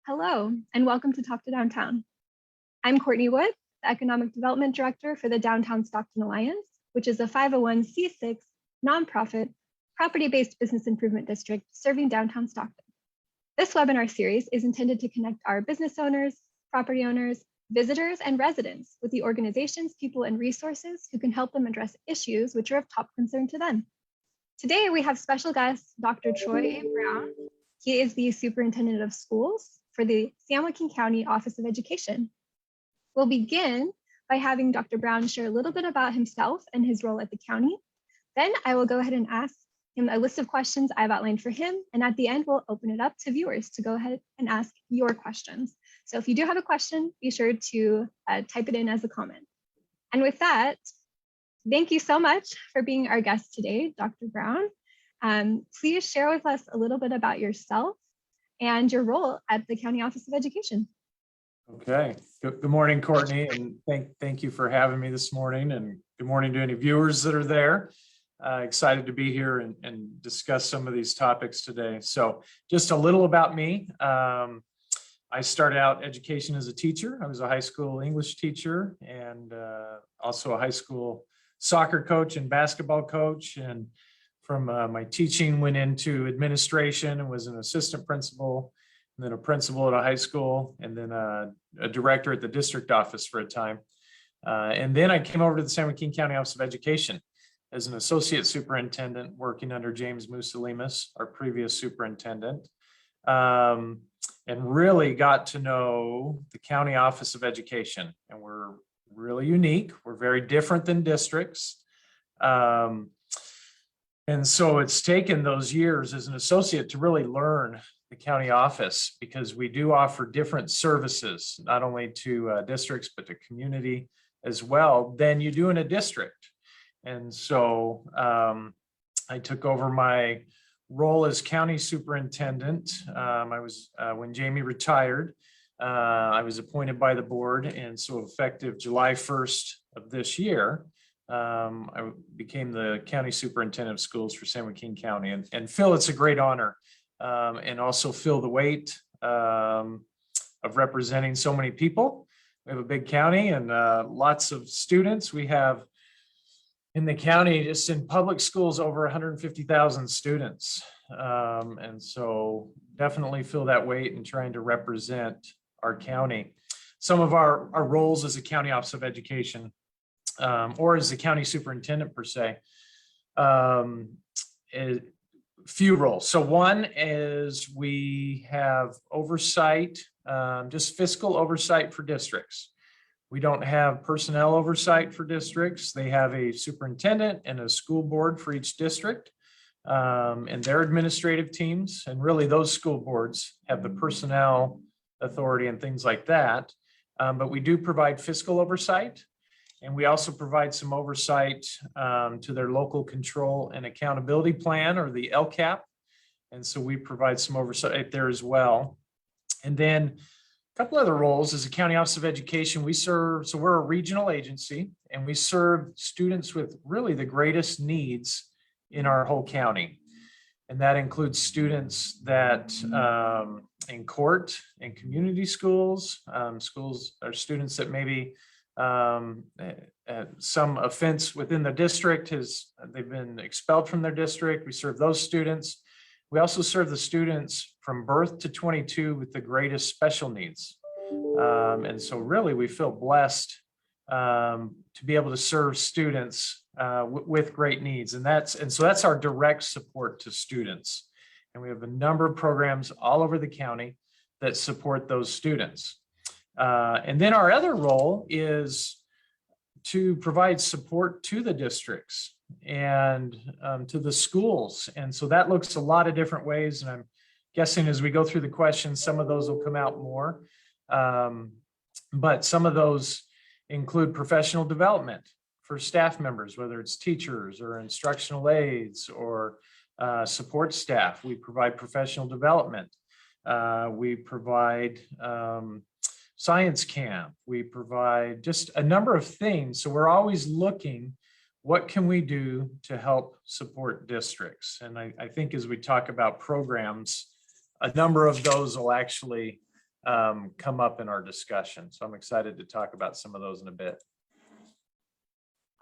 Hello, and welcome to Talk to Downtown. I'm Courtney Wood, the Economic Development Director for the Downtown Stockton Alliance, which is a 501c6 nonprofit, property-based business improvement district serving downtown Stockton. This webinar series is intended to connect our business owners, property owners, visitors, and residents with the organizations, people, and resources who can help them address issues which are of top concern to them. Today, we have special guest, Dr. Troy Brown. He is the Superintendent of Schools for the San Joaquin County Office of Education. We'll begin by having Dr. Brown share a little bit about himself and his role at the county. Then I will go ahead and ask him a list of questions I've outlined for him. And at the end, we'll open it up to viewers to go ahead and ask your questions. So if you do have a question, be sure to type it in as a comment. And with that, thank you so much for being our guest today, Dr. Brown. Please share with us a little bit about yourself and your role at the County Office of Education. Okay. Good morning, Courtney, and thank you for having me this morning. And good morning to any viewers that are there. Excited to be here and discuss some of these topics today. So just a little about me. I started out education as a teacher. I was a high school English teacher and also a high school soccer coach and basketball coach. And from my teaching went into administration and was an assistant principal, and then a principal at a high school, and then a director at the district office for a time. And then I came over to the San Joaquin County Office of Education as an associate superintendent working under James Musalimas, our previous superintendent, and really got to know the County Office of Education. And we're really unique. We're very different than districts. And so it's taken those years as an associate to really learn the county office, because we do offer different services, not only to districts, but to community as well than you do in a district. And so I took over my role as county superintendent. I was, when Jamie retired, I was appointed by the board. And so effective July 1st of this year, I became the county superintendent of schools for San Joaquin County. And Phil, it's a great honor. And also feel the weight of representing so many people. We have a big county and lots of students. We have in the county, just in public schools, over 150,000 students. And so definitely feel that weight in trying to represent our county. Some of our roles as a county office of education, or as the county superintendent per se, few roles. So one is we have oversight, just fiscal oversight for districts. We don't have personnel oversight for districts. They have a superintendent and a school board for each district, and their administrative teams. And really those school boards have the personnel authority and things like that. But we do provide fiscal oversight. And we also provide some oversight to their local control and accountability plan, or the LCAP. And so we provide some oversight there as well. And then a couple other roles as a county office of education. We serve, so we're a regional agency, and we serve students with really the greatest needs in our whole county. And that includes students that in court and community schools, schools are students that maybe some offense within the district they've been expelled from their district. We serve those students. We also serve the students from birth to 22 with the greatest special needs. And so really we feel blessed to be able to serve students with great needs. And so that's our direct support to students. And we have a number of programs all over the county that support those students. And then our other role is to provide support to the districts and to the schools. And so that looks a lot of different ways. And I'm guessing as we go through the questions, some of those will come out more. But some of those include professional development for staff members, whether it's teachers or instructional aides or support staff. We provide professional development. We provide science camp. We provide just a number of things. So we're always looking, what can we do to help support districts? And I think as we talk about programs, a number of those will actually come up in our discussion. So I'm excited to talk about some of those in a bit.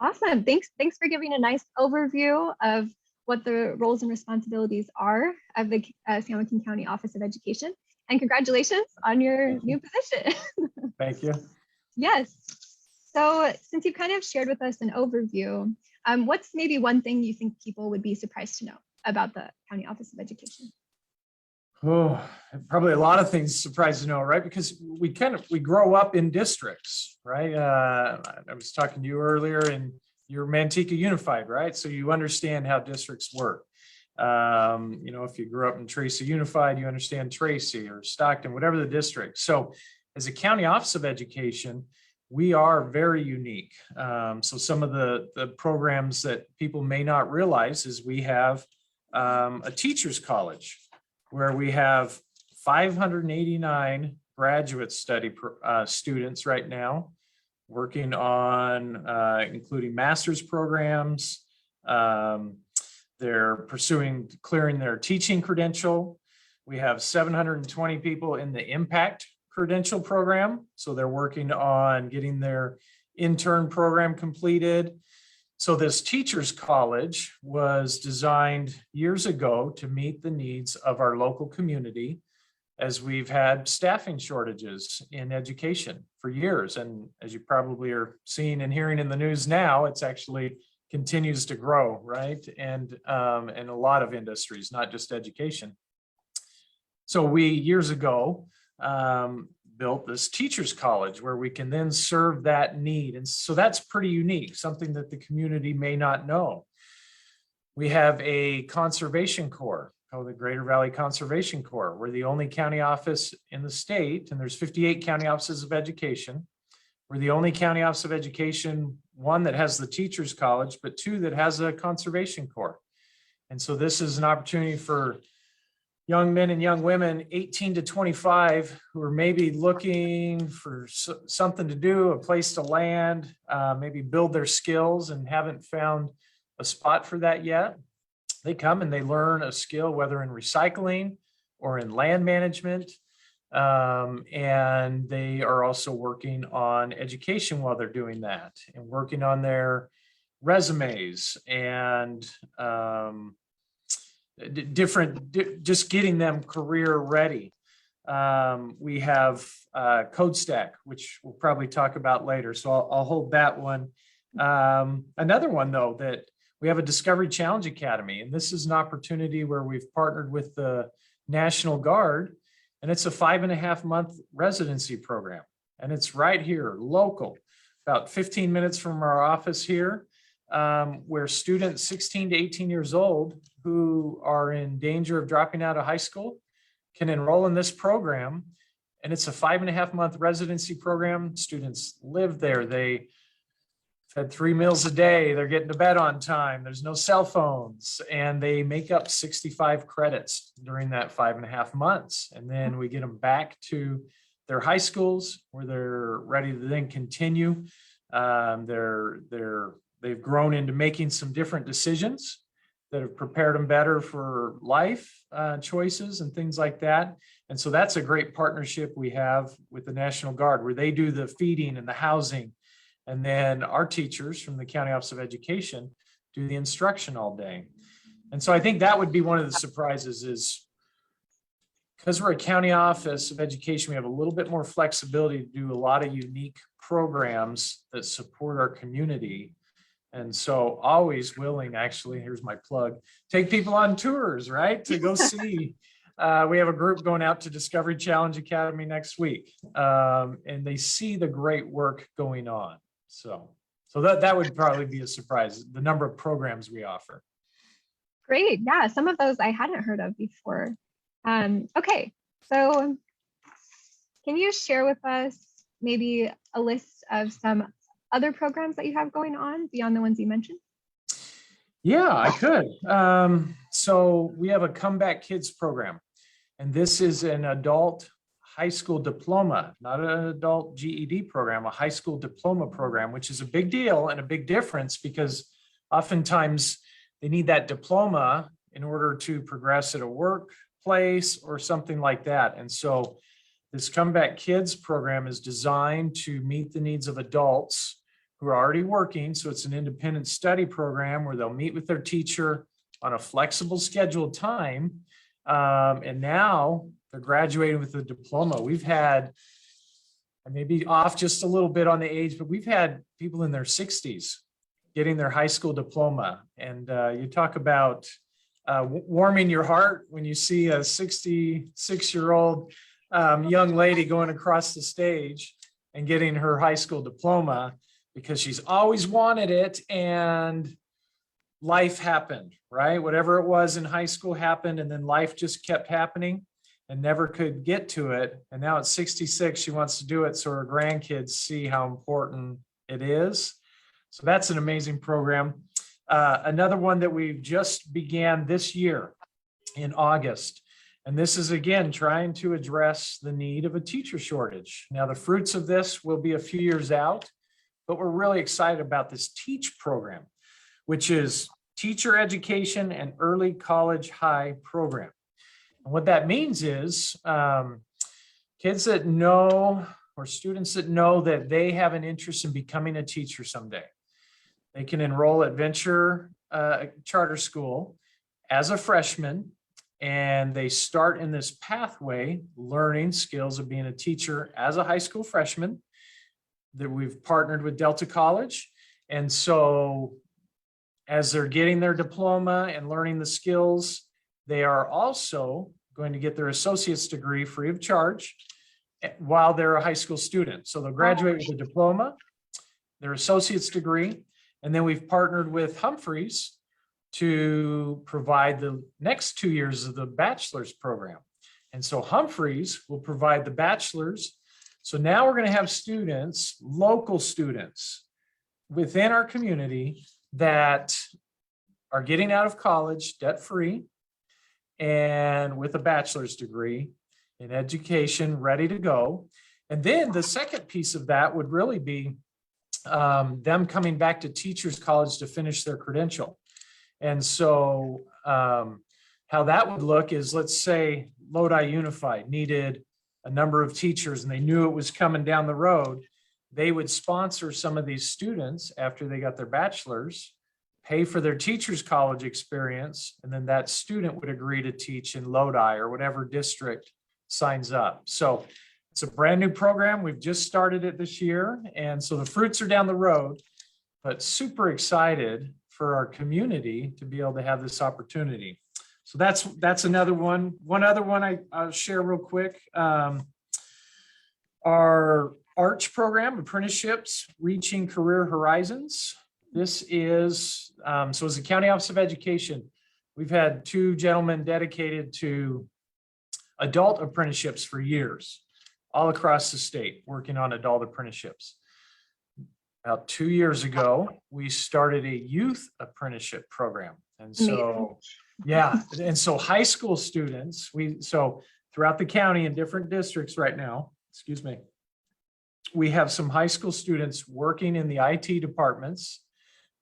Awesome. Thanks for giving a nice overview of what the roles and responsibilities are of the San Joaquin County Office of Education. And congratulations on your new position. Thank you. Yes. So since you've kind of shared with us an overview, what's maybe one thing you think people would be surprised to know about the County Office of Education? Oh, probably a lot of things surprised to know, right? Because we grow up in districts, right? I was talking to you earlier, and you're Manteca Unified, right? So you understand how districts work. If you grew up in Tracy Unified, you understand Tracy or Stockton, whatever the district. So as a County Office of Education, we are very unique. So some of the programs that people may not realize is we have a teachers college where we have 589 graduate study students right now working on including master's programs. They're pursuing clearing their teaching credential. We have 720 people in the impact credential program. So they're working on getting their intern program completed. So this teachers college was designed years ago to meet the needs of our local community, as we've had staffing shortages in education for years. And as you probably are seeing and hearing in the news now, it's actually continues to grow, right? And in a lot of industries, not just education. So we years ago built this teachers college where we can then serve that need. And so that's pretty unique, something that the community may not know. We have a conservation corps called the Greater Valley Conservation Corps. We're the only county office in the state, and there's 58 county offices of education. We're the only county office of education, one that has the teachers college, but two that has a conservation corps. And so this is an opportunity for young men and young women 18 to 25 who are maybe looking for something to do, a place to land, maybe build their skills and haven't found a spot for that yet. They come and they learn a skill, whether in recycling or in land management. And they are also working on education while they're doing that and working on their resumes and just getting them career ready. We have CodeStack, which we'll probably talk about later. So I'll hold that one. Another one though, that we have a Discovery Challenge Academy, and this is an opportunity where we've partnered with the National Guard, and it's a 5.5-month residency program. And it's right here, local, about 15 minutes from our office here, where students 16 to 18 years old who are in danger of dropping out of high school can enroll in this program. And it's a 5.5-month residency program. Students live there. They fed 3 meals a day. They're getting to bed on time. There's no cell phones, and they make up 65 credits during that 5.5 months. And then we get them back to their high schools where they're ready to then continue. They've grown into making some different decisions that have prepared them better for life choices and things like that. And so that's a great partnership we have with the National Guard, where they do the feeding and the housing. And then our teachers from the County Office of Education do the instruction all day. And so I think that would be one of the surprises, is because we're a county office of education, we have a little bit more flexibility to do a lot of unique programs that support our community. And so always willing, actually, here's my plug, take people on tours, right? To go see. We have a group going out to Discovery Challenge Academy next week, and they see the great work going on. So that would probably be a surprise, the number of programs we offer. Great. Yeah, some of those I hadn't heard of before. Okay, so can you share with us maybe a list of some other programs that you have going on beyond the ones you mentioned? Yeah, I could. So we have a Comeback Kids program, and this is an adult high school diploma, not an adult GED program, a high school diploma program, which is a big deal and a big difference, because oftentimes they need that diploma in order to progress at a workplace or something like that. And so This Comeback Kids program is designed to meet the needs of adults who are already working. So it's an independent study program where they'll meet with their teacher on a flexible scheduled time. And now they're graduating with a diploma. We've had, I may be off just a little bit on the age, but we've had people in their 60s getting their high school diploma. And you talk about warming your heart when you see a 66-year-old young lady going across the stage and getting her high school diploma because she's always wanted it and life happened, right? Whatever it was in high school happened, and then life just kept happening and never could get to it. And now at 66, she wants to do it so her grandkids see how important it is. So that's an amazing program. Another one that we've just began this year in August. And this is, again, trying to address the need of a teacher shortage. Now, the fruits of this will be a few years out, but we're really excited about this TEACH program, which is Teacher Education and Early College High Program. And what that means is kids that know, or students that know that they have an interest in becoming a teacher someday, they can enroll at Venture Charter School as a freshman, and they start in this pathway learning skills of being a teacher as a high school freshman. That we've partnered with Delta College. And so as they're getting their diploma and learning the skills, they are also going to get their associate's degree free of charge while they're a high school student. So they'll graduate with a diploma, their associate's degree, and then we've partnered with Humphreys to provide the next 2 years of the bachelor's program. And so Humphreys will provide the bachelor's. So now we're going to have students, local students within our community that are getting out of college debt-free and with a bachelor's degree in education, ready to go. And then the second piece of that would really be them coming back to Teachers College to finish their credential. And so how that would look is, let's say Lodi Unified needed a number of teachers and they knew it was coming down the road. They would sponsor some of these students after they got their bachelor's, pay for their Teachers College experience, and then that student would agree to teach in Lodi or whatever district signs up. So it's a brand new program. We've just started it this year. And so the fruits are down the road, but super excited for our community to be able to have this opportunity. So that's another one. One other one I'll share real quick. Our ARCH program, Apprenticeships Reaching Career Horizons. This is, so as the County Office of Education, we've had 2 gentlemen dedicated to adult apprenticeships for years, all across the state, working on adult apprenticeships. About 2 years ago, we started a youth apprenticeship program. And so, yeah, and so high school students, so throughout the county in different districts right now, excuse me, we have some high school students working in the IT departments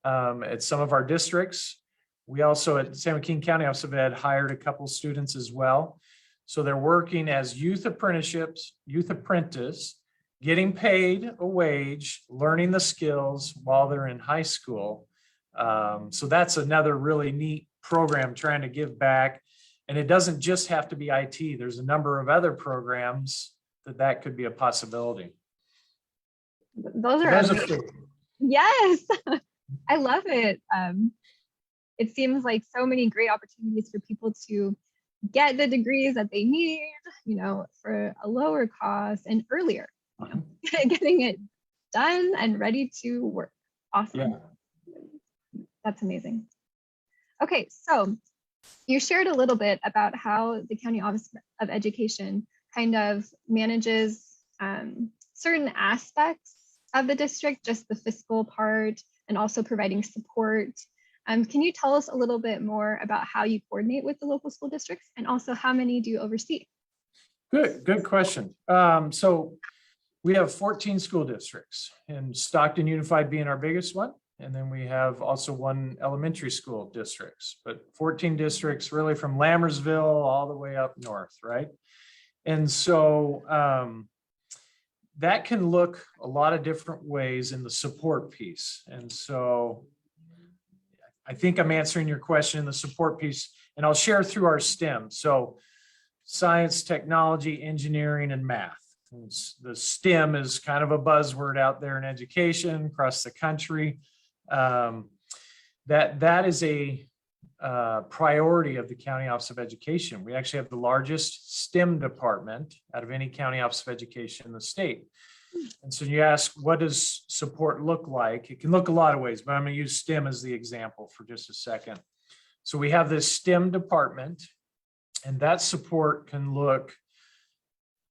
at some of our districts. We also at San Joaquin County Office of Ed hired a couple students as well. So they're working as youth apprenticeships, youth apprentice, getting paid a wage, learning the skills while they're in high school. So that's another really neat program trying to give back. And it doesn't just have to be IT. There's a number of other programs that could be a possibility. Those are amazing. Yes, I love it. It seems like so many great opportunities for people to get the degrees that they need, for a lower cost and earlier, getting it done and ready to work. Awesome. Yeah. That's amazing. Okay, so you shared a little bit about how the County Office of Education kind of manages certain aspects of the district, just the fiscal part, and also providing support. Can you tell us a little bit more about how you coordinate with the local school districts, and also how many do you oversee? Good question. So we have 14 school districts, and Stockton Unified being our biggest one. And then we have also 1 elementary school districts, but 14 districts really from Lammersville all the way up north, right? And so that can look a lot of different ways in the support piece. And so I think I'm answering your question in the support piece, and I'll share through our STEM. So science, technology, engineering, and math. The STEM is kind of a buzzword out there in education across the country. That is a priority of the County Office of Education. We actually have the largest STEM department out of any County Office of Education in the state. And so you ask, what does support look like? It can look a lot of ways, but I'm going to use STEM as the example for just a second. So we have this STEM department, and that support can look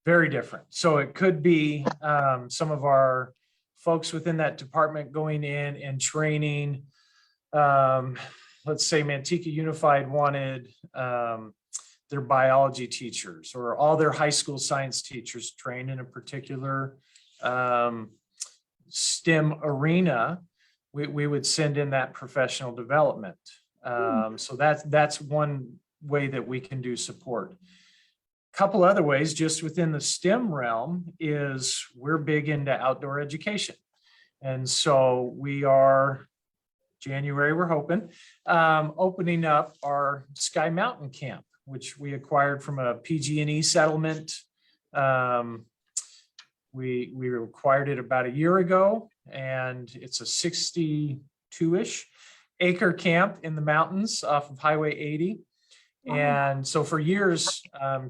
very different. So it could be some of our folks within that department going in and training. Let's say Manteca Unified wanted their biology teachers or all their high school science teachers trained in a particular STEM arena. We would send in that professional development. So that's one way that we can do support. Couple other ways just within the STEM realm is we're big into outdoor education. And so we are, January, we're hoping, opening up our Sky Mountain Camp, which we acquired from a PG&E settlement. We acquired it about a year ago, and it's a 62-ish acre camp in the mountains off of Highway 80. And so for years,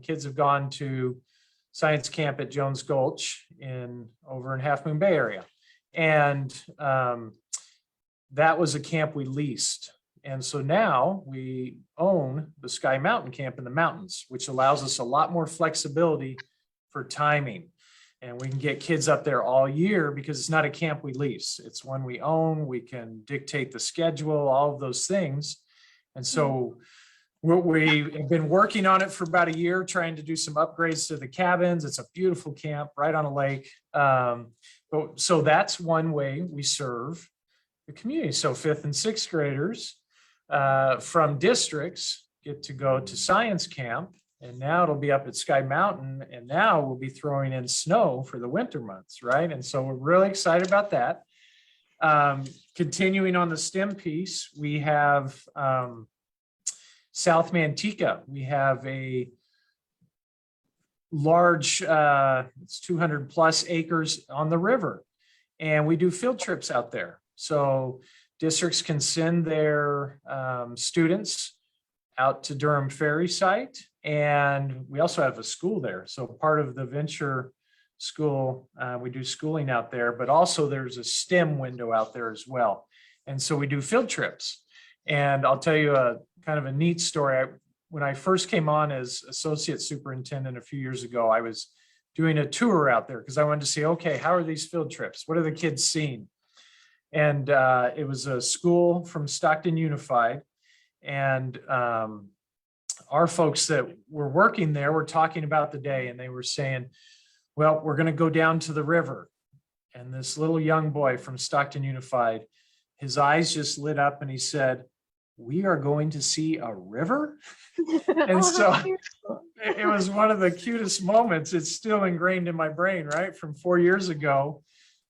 kids have gone to science camp at Jones Gulch over in Half Moon Bay area. And that was a camp we leased. And so now we own the Sky Mountain Camp in the mountains, which allows us a lot more flexibility for timing. And we can get kids up there all year because it's not a camp we lease. It's one we own. We can dictate the schedule, all of those things. And so we have been working on it for about a year, trying to do some upgrades to the cabins. It's a beautiful camp right on a lake. So that's one way we serve the community. So 5th and 6th graders from districts get to go to science camp, and now it'll be up at Sky Mountain, and now we'll be throwing in snow for the winter months, right? And so we're really excited about that. Continuing on the STEM piece, we have South Manteca. We have a large, it's 200 plus acres on the river, and we do field trips out there. So districts can send their students out to Durham Ferry site, and we also have a school there. So part of the venture school, we do schooling out there, but also there's a STEM window out there as well. And so we do field trips. And I'll tell you a kind of a neat story. When I first came on as associate superintendent a few years ago, I was doing a tour out there because I wanted to see, okay, how are these field trips? What are the kids seeing? And it was a school from Stockton Unified. And our folks that were working there were talking about the day, and they were saying, well, we're going to go down to the river. And this little young boy from Stockton Unified, his eyes just lit up and he said, we are going to see a river? And so it was one of the cutest moments. It's still ingrained in my brain, right, from 4 years ago.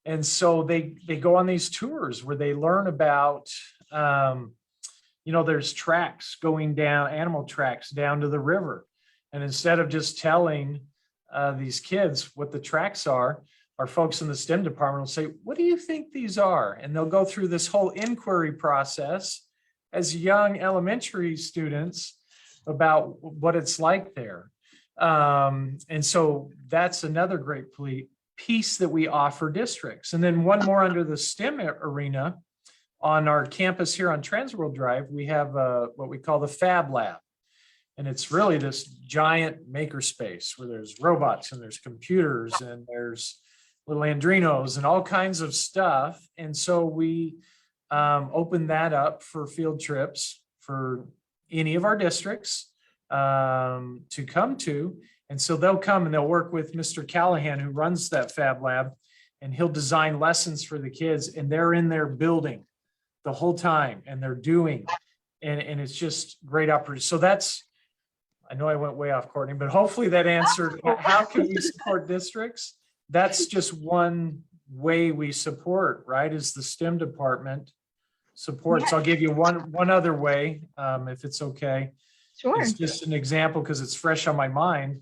And so they go on these tours where they learn about, there's tracks going down, animal tracks down to the river. And instead of just telling these kids what the tracks are, our folks in the STEM department will say, what do you think these are? And they'll go through this whole inquiry process as young elementary students about what it's like there. And so that's another great piece that we offer districts. And then one more under the STEM arena, on our campus here on Transworld Drive, we have what we call the Fab Lab. And it's really this giant makerspace where there's robots and there's computers and there's little Andrinos and all kinds of stuff. And so we open that up for field trips for any of our districts to come to. And so they'll come and they'll work with Mr. Callahan, who runs that Fab Lab, and he'll design lessons for the kids, and they're in there building the whole time, and they're doing, and it's just great opportunity. So that's, I know I went way off, Courtney, but hopefully that answered how can we support districts? That's just one way we support, right? Is the STEM department supports. I'll give you one other way, if it's okay. Sure. It's just an example because it's fresh on my mind.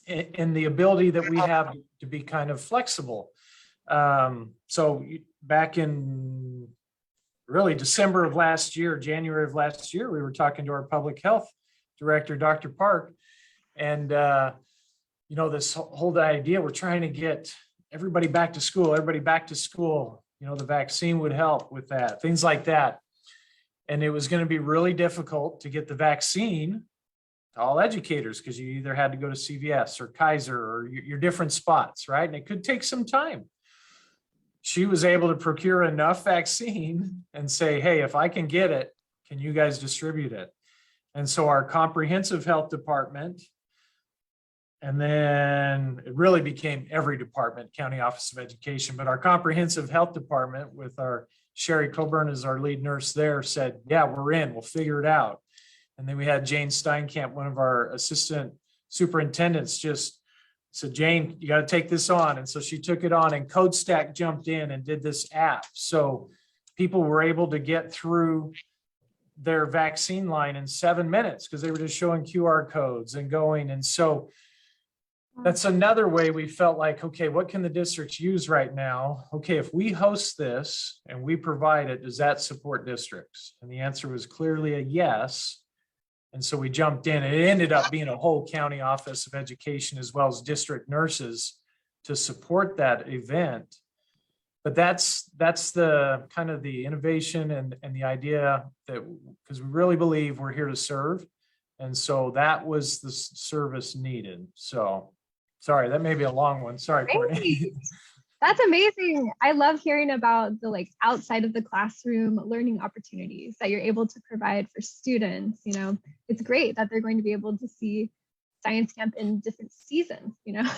In the ability that we have to be kind of flexible. So back in really December of last year, January of last year, we were talking to our public health director, Dr. Park, and you know, this whole idea, we're trying to get everybody back to school, you know, the vaccine would help with that, things like that. And it was going to be really difficult to get the vaccine to all educators because you either had to go to CVS or Kaiser or your different spots, right? And it could take some time. She was able to procure enough vaccine and say, hey, if I can get it, can you guys distribute it? And so our comprehensive health department, and then it really became every department, County Office of Education, but our comprehensive health department with our Sherry Coburn as our lead nurse there said, yeah, we're in, we'll figure it out. And then we had Jane Steinkamp, one of our assistant superintendents, just said, Jane, you got to take this on. And so she took it on, and CodeStack jumped in and did this app. So people were able to get through their vaccine line in 7 minutes because they were just showing QR codes and going. And so that's another way we felt like, okay, what can the districts use right now? Okay, if we host this and we provide it, does that support districts? And the answer was clearly a yes. And so we jumped in. It ended up being a whole county office of education as well as district nurses to support that event. But that's the kind of the innovation and the idea that, because we really believe we're here to serve. And so that was the service needed. So sorry, that may be a long one. Sorry, Courtney. That's amazing. I love hearing about the like outside of the classroom learning opportunities that you're able to provide for students. You know, it's great that they're going to be able to see science camp in different seasons, you know,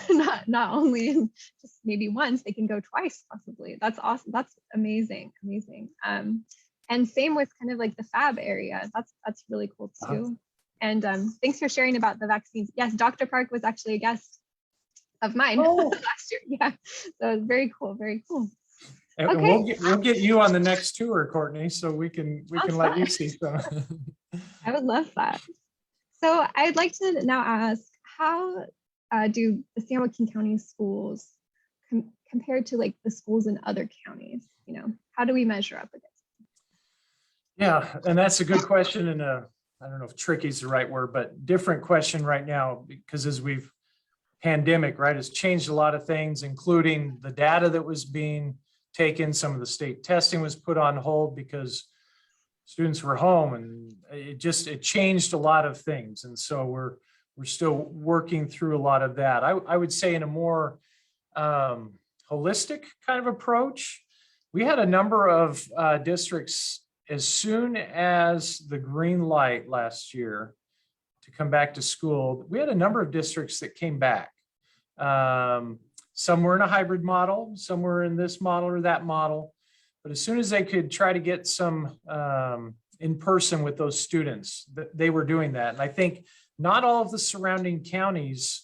not only in just maybe once, they can go twice possibly. That's awesome. That's amazing. And same with kind of like the fab area. That's really cool too. And thanks for sharing about the vaccines. Yes, Dr. Park was actually a guest of mine last year. Yeah, so very cool, very cool. And okay. we'll get you on the next tour, Courtney, so we can let you see some. I would love that. So I'd like to now ask, how do the San Joaquin County schools compared to like the schools in other counties? You know, how do we measure up against them? Yeah, and that's a good question, and I don't know if tricky is the right word, but different question right now, because as we've pandemic, right, has changed a lot of things, including the data that was being taken. Some of the state testing was put on hold because students were home, and it changed a lot of things. And so we're still working through a lot of that. I would say in a more holistic kind of approach, we had a number of districts as soon as the green light last year to come back to school. We had a number of districts that came back. Some were in a hybrid model, some were in this model or that model. But as soon as they could try to get some in person with those students, they were doing that. And I think not all of the surrounding counties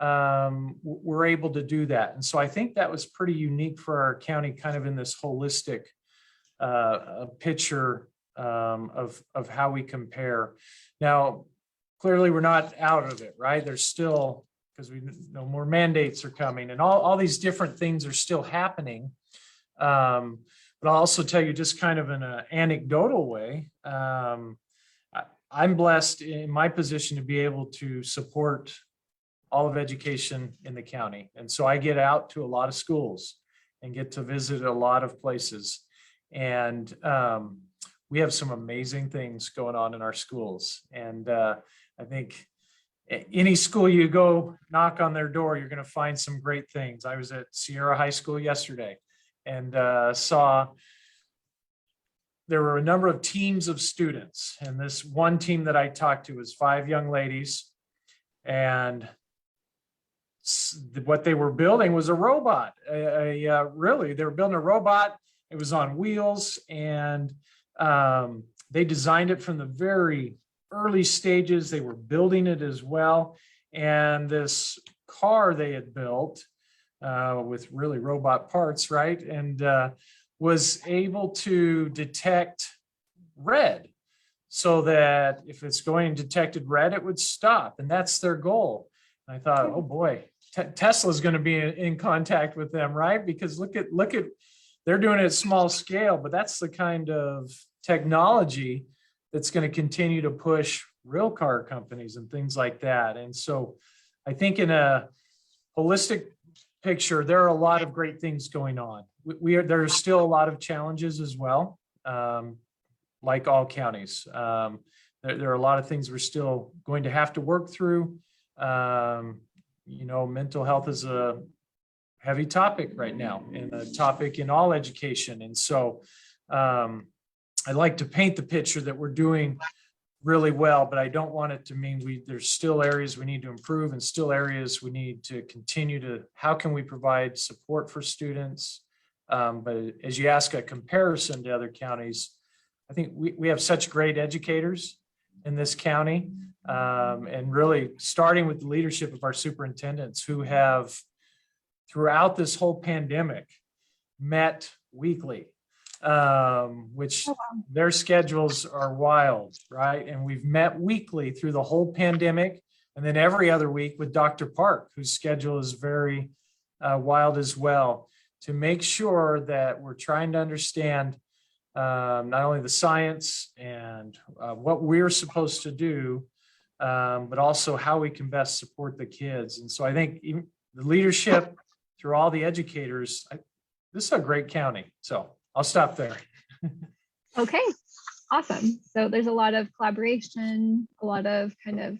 were able to do that. And so I think that was pretty unique for our county, kind of in this holistic picture of how we compare. Now, clearly we're not out of it, right? There's still, because we know more mandates are coming and all these different things are still happening. But I'll also tell you, just kind of in an anecdotal way, I'm blessed in my position to be able to support all of education in the county. And so I get out to a lot of schools and get to visit a lot of places. And we have some amazing things going on in our schools. And I think any school you go knock on their door, you're going to find some great things. I was at Sierra High School yesterday and saw there were a number of teams of students. And this one team that I talked to was 5 young ladies. And what they were building was a robot. Really, they were building a robot. It was on wheels, and they designed it from the very early stages. They were building it as well. And this car they had built with really robot parts, right? And was able to detect red, so that if it's going detected red, it would stop. And that's their goal. And I thought, oh boy, Tesla's going to be in contact with them, right? Because look at, they're doing it at small scale, but that's the kind of technology that's going to continue to push real car companies and things like that. And so I think in a holistic picture, there are a lot of great things going on. There's still a lot of challenges as well, like all counties. There are a lot of things we're still going to have to work through. You know, mental health is a heavy topic right now, and a topic in all education. And so I like to paint the picture that we're doing really well, but I don't want it to mean there's still areas we need to improve, and still areas we need to continue to, how can we provide support for students? But as you ask a comparison to other counties, I think we have such great educators in this county, and really starting with the leadership of our superintendents, who have throughout this whole pandemic met weekly, which their schedules are wild, right? And we've met weekly through the whole pandemic, and then every other week with Dr. Park, whose schedule is very wild as well, to make sure that we're trying to understand not only the science and what we're supposed to do, but also how we can best support the kids. And so I think even the leadership through all the educators, this is a great county. So I'll stop there. Okay, awesome. So there's a lot of collaboration, a lot of kind of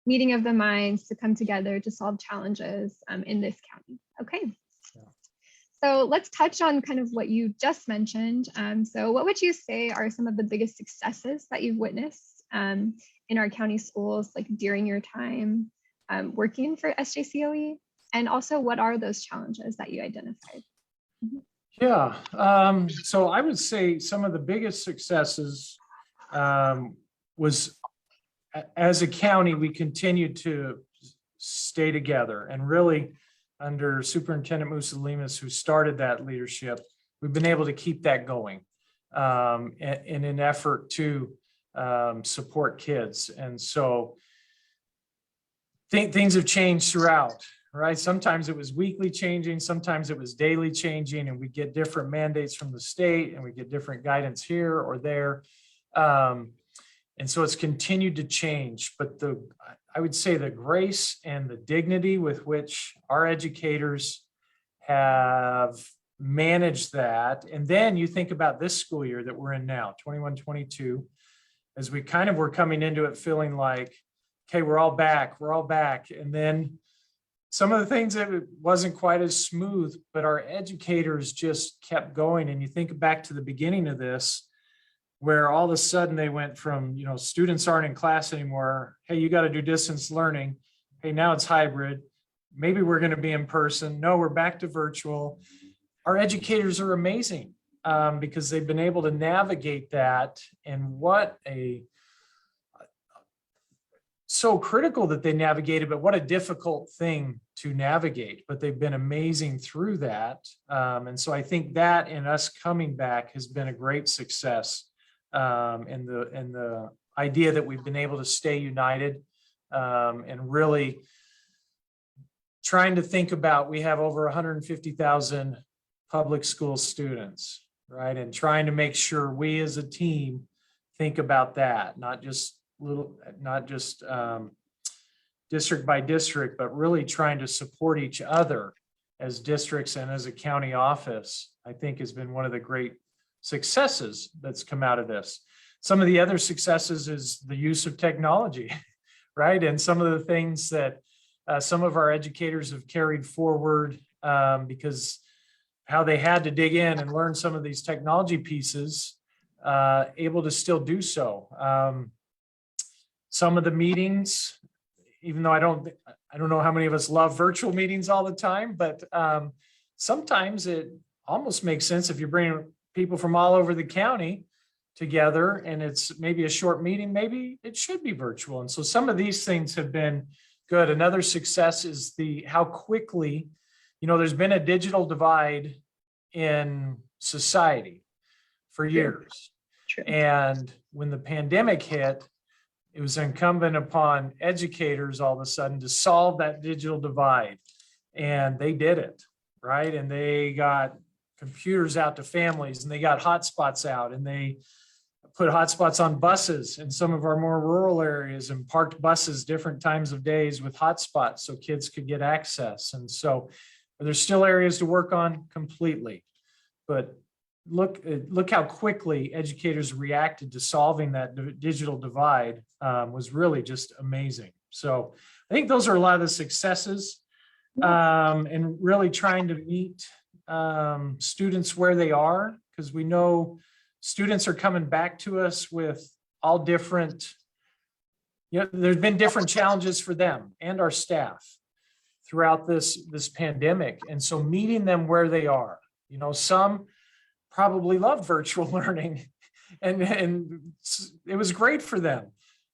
meeting of the minds to come together to solve challenges in this county. Okay. So let's touch on kind of what you just mentioned. So what would you say are some of the biggest successes that you've witnessed in our county schools, like during your time working for SJCOE? And also, what are those challenges that you identified? Yeah, so I would say some of the biggest successes was, as a county, we continued to stay together, and really under Superintendent Musolimas, who started that leadership, we've been able to keep that going in an effort to support kids. And so things have changed throughout, right? Sometimes it was weekly changing, sometimes it was daily changing, and we get different mandates from the state, and we get different guidance here or there. And so it's continued to change, but I would say the grace and the dignity with which our educators have managed that. And then you think about this school year that we're in now, 21-22, as we kind of were coming into it feeling like, okay, we're all back. And then some of the things that it wasn't quite as smooth, but our educators just kept going. And you think back to the beginning of this, where all of a sudden they went from, you know, students aren't in class anymore. Hey, you got to do distance learning. Hey, now it's hybrid. Maybe we're going to be in person. No, we're back to virtual. Our educators are amazing because they've been able to navigate that. And what so critical that they navigated, but what a difficult thing to navigate. But they've been amazing through that. And so I think that and us coming back has been a great success. And the idea that we've been able to stay united and really trying to think about, we have over 150,000 public school students, right? And trying to make sure we as a team think about that, not just district by district, but really trying to support each other as districts and as a county office, I think has been one of the great successes that's come out of this. Some of the other successes is the use of technology, right? And some of the things that some of our educators have carried forward because how they had to dig in and learn some of these technology pieces, able to still do so. Some of the meetings, even though I don't know how many of us love virtual meetings all the time, but sometimes it almost makes sense if you're bringing people from all over the county together and it's maybe a short meeting, maybe it should be virtual. And so some of these things have been good. Another success is how quickly, there's been a digital divide in society for years. True. And when the pandemic hit, it was incumbent upon educators all of a sudden to solve that digital divide. And they did it, right? And they got computers out to families and they got hotspots out and they put hotspots on buses in some of our more rural areas and parked buses different times of days with hotspots so kids could get access. And so there's still areas to work on completely, but look how quickly educators reacted to solving that digital divide was really just amazing. So I think those are a lot of the successes, and really trying to meet students where they are, because we know students are coming back to us with all different, there's been different challenges for them and our staff throughout this pandemic. And so meeting them where they are, some probably love virtual learning and it was great for them.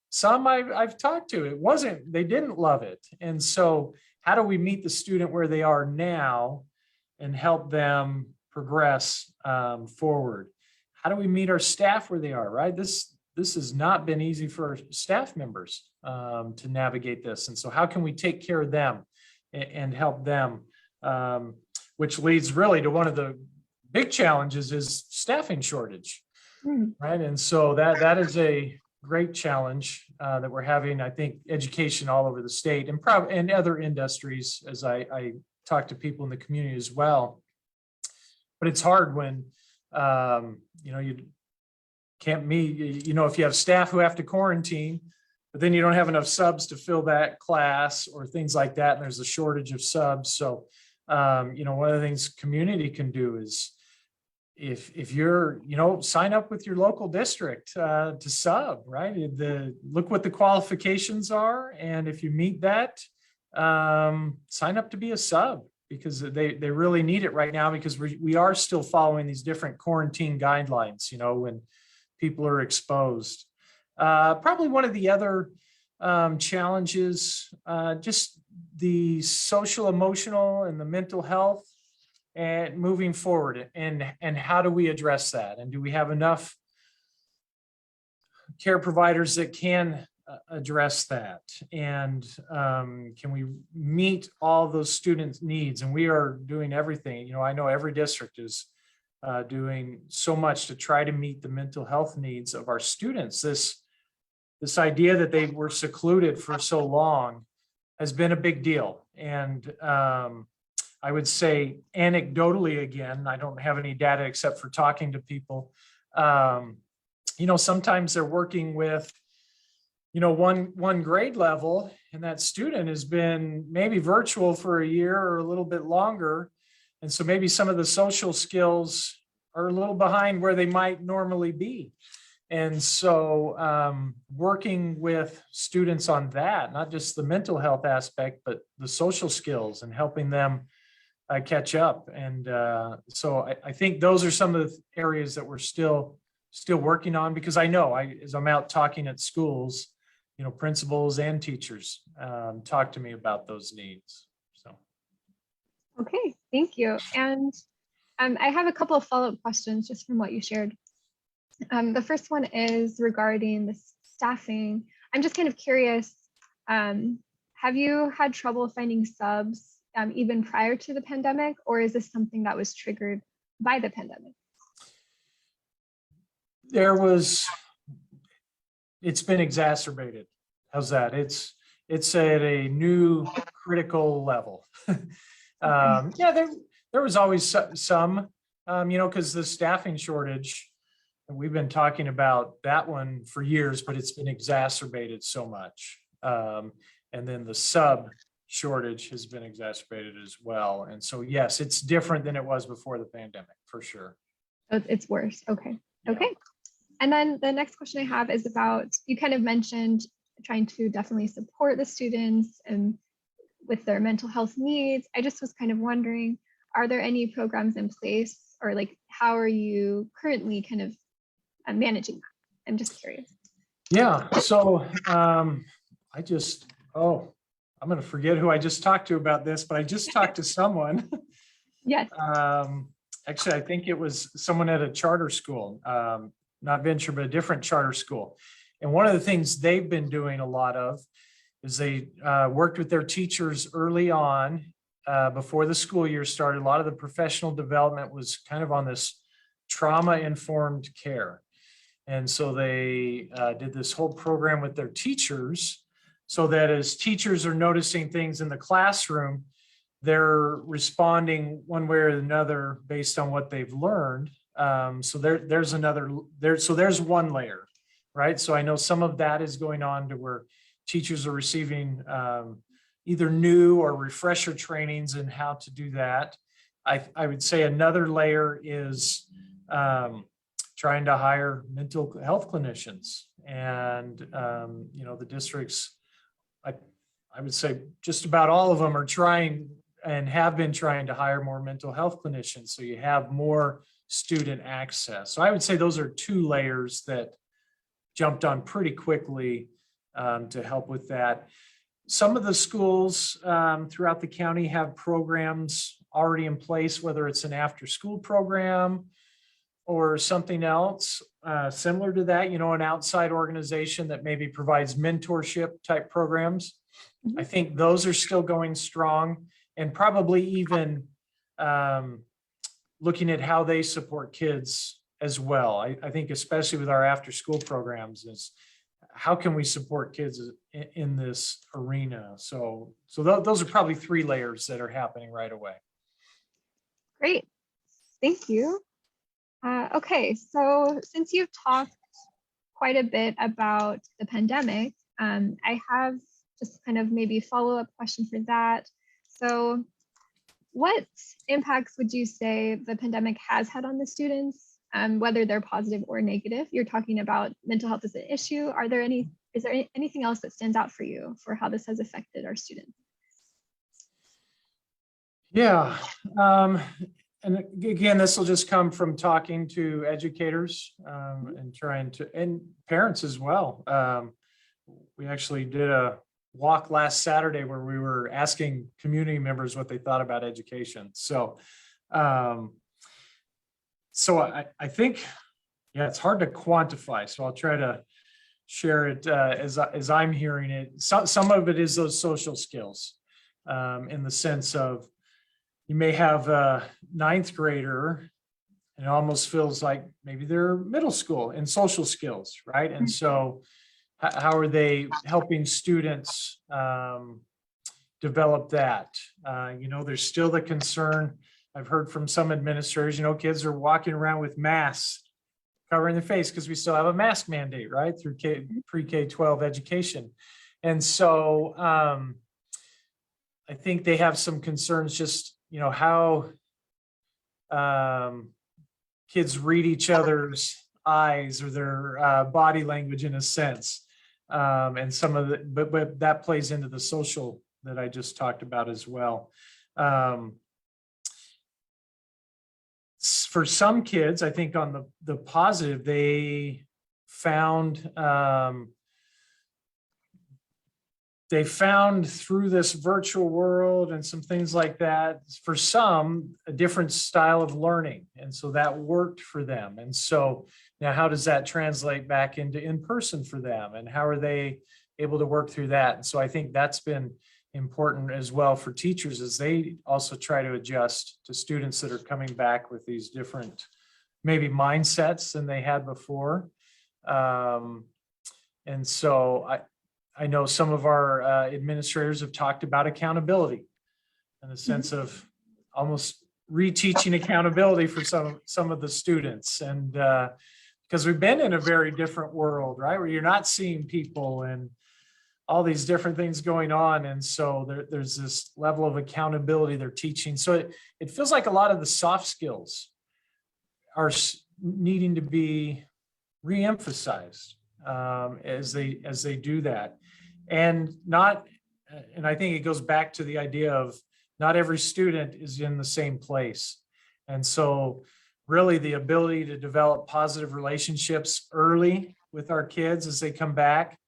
Some I've talked to, they didn't love it. And so how do we meet the student where they are now and help them progress forward? How do we meet our staff where they are, right? This has not been easy for our staff members to navigate this. And so how can we take care of them and help them, which leads really to one of the big challenges is staffing shortage, right? And so that is a great challenge that we're having, I think, education all over the state and other industries, as I talk to people in the community as well. But it's hard when, you can't meet, if you have staff who have to quarantine, but then you don't have enough subs to fill that class or things like that. And there's a shortage of subs. So, one of the things community can do is if you're, sign up with your local district to sub, right? Look what the qualifications are. And if you meet that, sign up to be a sub, because they really need it right now, because we are still following these different quarantine guidelines, when people are exposed. Probably one of the other challenges, just the social, emotional, and the mental health and moving forward, and how do we address that? And do we have enough care providers that can address that? And can we meet all those students' needs? And we are doing everything. I know every district is doing so much to try to meet the mental health needs of our students. This idea that they were secluded for so long has been a big deal. And I would say anecdotally, again, I don't have any data except for talking to people. Sometimes they're working with, one grade level, and that student has been maybe virtual for a year or a little bit longer. And so maybe some of the social skills are a little behind where they might normally be. And so working with students on that, not just the mental health aspect, but the social skills and helping them catch up. And so I think those are some of the areas that we're still working on, because I know as I'm out talking at schools, principals and teachers talk to me about those needs. So. Okay, thank you. And I have a couple of follow-up questions just from what you shared. The first one is regarding the staffing. I'm just kind of curious, have you had trouble finding subs even prior to the pandemic, or is this something that was triggered by the pandemic? It's been exacerbated. How's that? It's at a new critical level. There was always some, because the staffing shortage, and we've been talking about that one for years, but it's been exacerbated so much. And then the sub shortage has been exacerbated as well. And so, yes, it's different than it was before the pandemic, for sure. It's worse. Okay. Yeah. Okay. And then the next question I have is about, you kind of mentioned trying to definitely support the students and with their mental health needs. I just was kind of wondering, are there any programs in place, or how are you currently kind of managing that? I'm just curious. Yeah, so I'm going to forget who I just talked to about this, but I just talked to someone. Yes. Actually, I think it was someone at a charter school, not Venture, but a different charter school. And one of the things they've been doing a lot of is they worked with their teachers early on before the school year started. A lot of the professional development was kind of on this trauma-informed care. And so they did this whole program with their teachers so that as teachers are noticing things in the classroom, they're responding one way or another based on what they've learned. So there's one layer, right? So I know some of that is going on to where teachers are receiving either new or refresher trainings in how to do that. I would say another layer is trying to hire mental health clinicians, and the districts, I would say just about all of them are trying and have been trying to hire more mental health clinicians, so you have more student access. So I would say those are two layers that jumped on pretty quickly to help with that. Some of the schools throughout the county have programs already in place, whether it's an after-school program or something else similar to that, an outside organization that maybe provides mentorship type programs. I think those are still going strong, and probably even looking at how they support kids as well. I think especially with our after school programs is how can we support kids in this arena? So those are probably three layers that are happening right away. Great, thank you. Okay, so since you've talked quite a bit about the pandemic, I have just kind of maybe follow-up question for that. So what impacts would you say the pandemic has had on the students, whether they're positive or negative? You're talking about mental health as an issue. Is there anything else that stands out for you for how this has affected our students? Yeah, and again, this will just come from talking to educators and parents as well. We actually did a walk last Saturday where we were asking community members what they thought about education. So, I think, yeah, it's hard to quantify. So I'll try to share it as I'm hearing it. Some of it is those social skills in the sense of you may have a ninth grader and it almost feels like maybe they're middle school in social skills, right? And so how are they helping students develop that? There's still the concern I've heard from some administrators, kids are walking around with masks covering their face because we still have a mask mandate, right? Through pre-K-12 education. And so I think they have some concerns just, how kids read each other's eyes or their body language in a sense. And some of the, but that plays into the social that I just talked about as well. For some kids, I think on the positive, they found through this virtual world and some things like that, for some, a different style of learning. And so that worked for them. And so now how does that translate back into in-person for them? And how are they able to work through that? And so I think that's been important as well for teachers as they also try to adjust to students that are coming back with these different maybe mindsets than they had before. And so I know some of our administrators have talked about accountability in the sense of almost reteaching accountability for some of the students. And because we've been in a very different world, right? Where you're not seeing people and all these different things going on. And so there's this level of accountability they're teaching. So it feels like a lot of the soft skills are needing to be re-emphasized as they do that. And I think it goes back to the idea of not every student is in the same place. And so really the ability to develop positive relationships early with our kids as they come back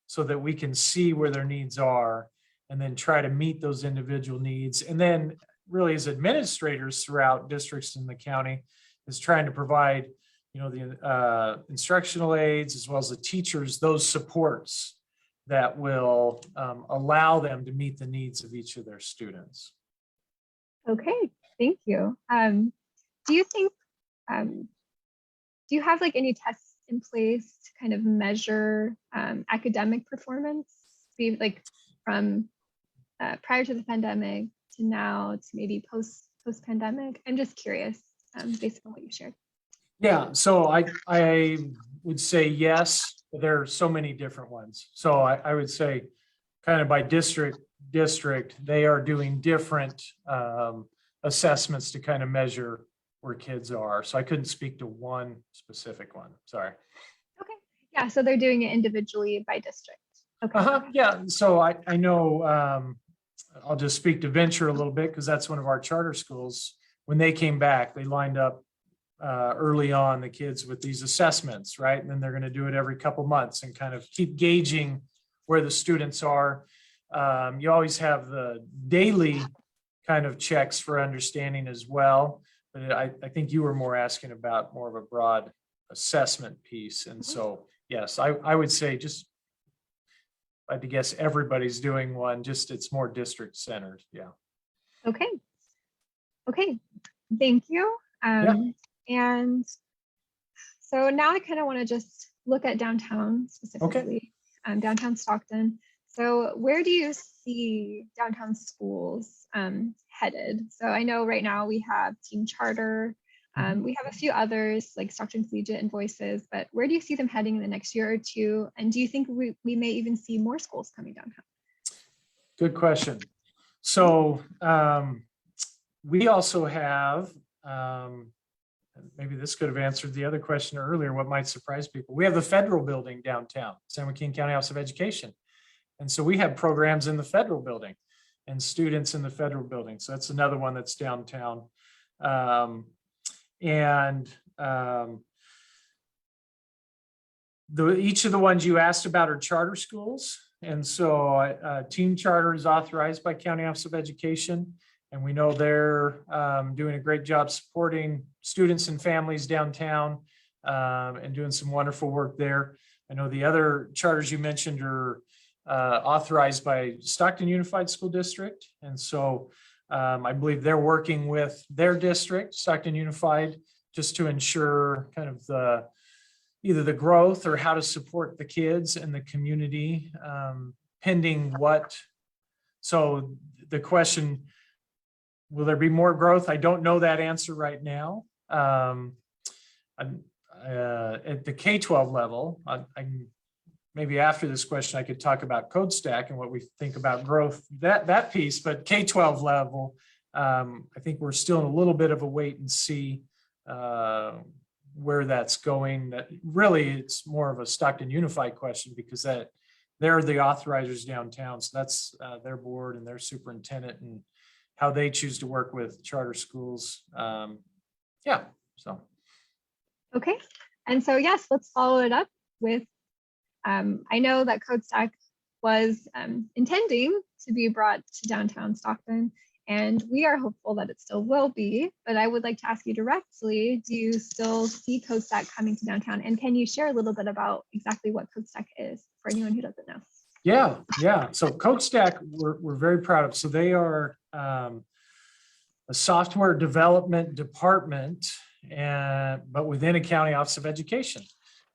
so that we can see where their needs are and then try to meet those individual needs. And then really as administrators throughout districts in the county is trying to provide, the instructional aides as well as the teachers, those supports that will allow them to meet the needs of each of their students. Okay, thank you. Do you think, do you have like any tests in place to kind of measure academic performance, be like from prior to the pandemic to now to maybe post-pandemic? I'm just curious, based on what you shared. Yeah, so I would say yes, but there are so many different ones. So I would say kind of by district, they are doing different assessments to kind of measure where kids are. So I couldn't speak to one specific one. Sorry. Okay. Yeah. So they're doing it individually by district. Okay. Yeah. So I know I'll just speak to Venture a little bit because that's one of our charter schools. When they came back, they lined up early on the kids with these assessments, right? And then they're going to do it every couple months and kind of keep gauging where the students are. You always have the daily kind of checks for understanding as well. But I think you were more asking about more of a broad assessment piece. And so, yes, I would say just, I had to guess everybody's doing one, just it's more district centered. Yeah. Okay. Okay. Thank you. And so now I kind of want to just look at downtown specifically, downtown Stockton. So where do you see downtown schools headed? So I know right now we have Team Charter. We have a few others like Stockton Collegiate and Voices, but where do you see them heading in the next year or two? And do you think we may even see more schools coming downtown? Good question. So we also have, maybe this could have answered the other question earlier, what might surprise people. We have the federal building downtown, San Joaquin County Office of Education. And so we have programs in the federal building and students in the federal building. So that's another one that's downtown. Each of the ones you asked about are charter schools. And so Team Charter is authorized by County Office of Education. And we know they're doing a great job supporting students and families downtown and doing some wonderful work there. I know the other charters you mentioned are authorized by Stockton Unified School District. And so I believe they're working with their district, Stockton Unified, just to ensure kind of either the growth or how to support the kids and the community pending what. So the question, will there be more growth? I don't know that answer right now. At the K-12 level, maybe after this question, I could talk about CodeStack and what we think about growth, that piece, but K-12 level, I think we're still in a little bit of a wait and see where that's going. That really, it's more of a Stockton Unified question because they're the authorizers downtown. So that's their board and their superintendent and how they choose to work with charter schools. So. Okay. And so, yes, let's follow it up with, I know that CodeStack was intending to be brought to downtown Stockton, and we are hopeful that it still will be, but I would like to ask you directly, do you still see CodeStack coming to downtown? And can you share a little bit about exactly what CodeStack is for anyone who doesn't know? Yeah. So CodeStack, we're very proud of. So they are a software development department, but within a county office of education.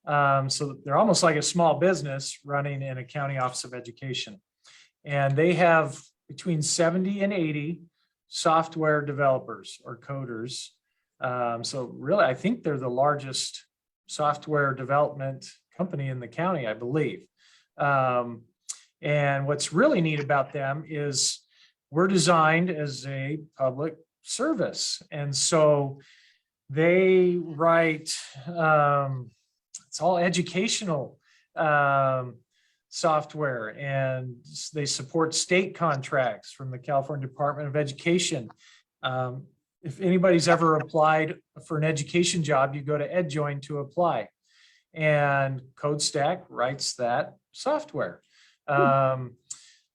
So they're almost like a small business running in a county office of education. And they have between 70 and 80 software developers or coders. So really, I think they're the largest software development company in the county, I believe. And what's really neat about them is we're designed as a public service. And so they write, it's all educational software, and they support state contracts from the California Department of Education. if anybody's ever applied for an education job, you go to EdJoin to apply. And CodeStack writes that software.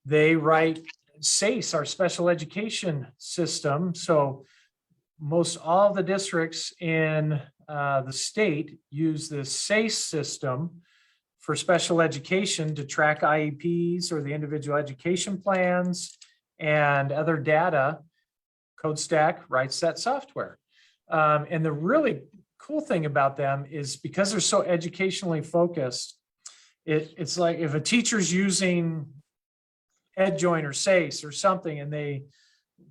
They write SACE, our special education system. So most all the districts in the state use this SACE system for special education to track IEPs or the individual education plans and other data. CodeStack writes that software. And the really cool thing about them is because they're so educationally focused, it's like if a teacher's using EdJoin or SACE or something and they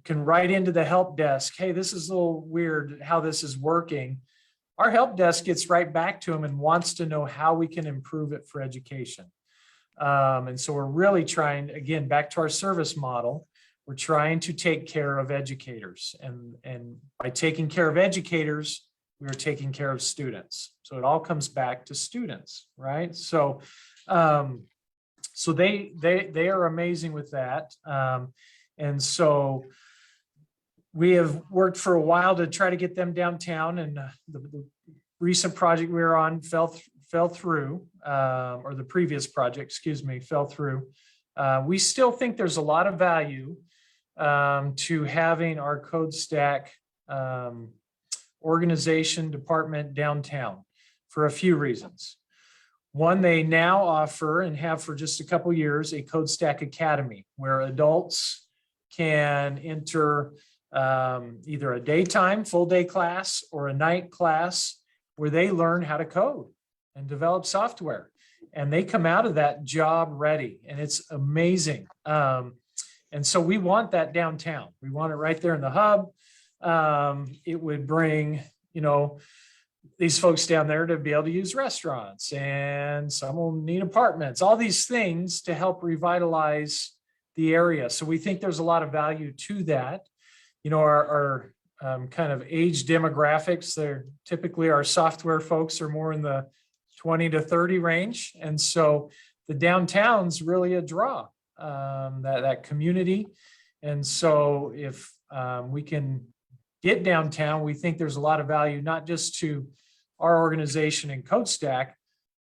can write into the help desk, hey, this is a little weird how this is working. Our help desk gets right back to them and wants to know how we can improve it for education. And so we're really trying, again, back to our service model, we're trying to take care of educators. And by taking care of educators, we are taking care of students. So it all comes back to students, right? So they are amazing with that. And so we have worked for a while to try to get them downtown, and the recent project we were on fell through, or the previous project, excuse me, fell through. We still think there's a lot of value to having our CodeStack organization department downtown for a few reasons. One, they now offer and have for just a couple years a CodeStack Academy where adults can enter either a daytime full day class or a night class where they learn how to code and develop software. And they come out of that job ready, and it's amazing. And so we want that downtown. We want it right there in the hub. It would bring, these folks down there to be able to use restaurants, and some will need apartments, all these things to help revitalize the area. So we think there's a lot of value to that. Our kind of age demographics, they're typically our software folks are more in the 20 to 30 range. And so the downtown's really a draw, that community. And so if we can get downtown, we think there's a lot of value, not just to our organization and CodeStack,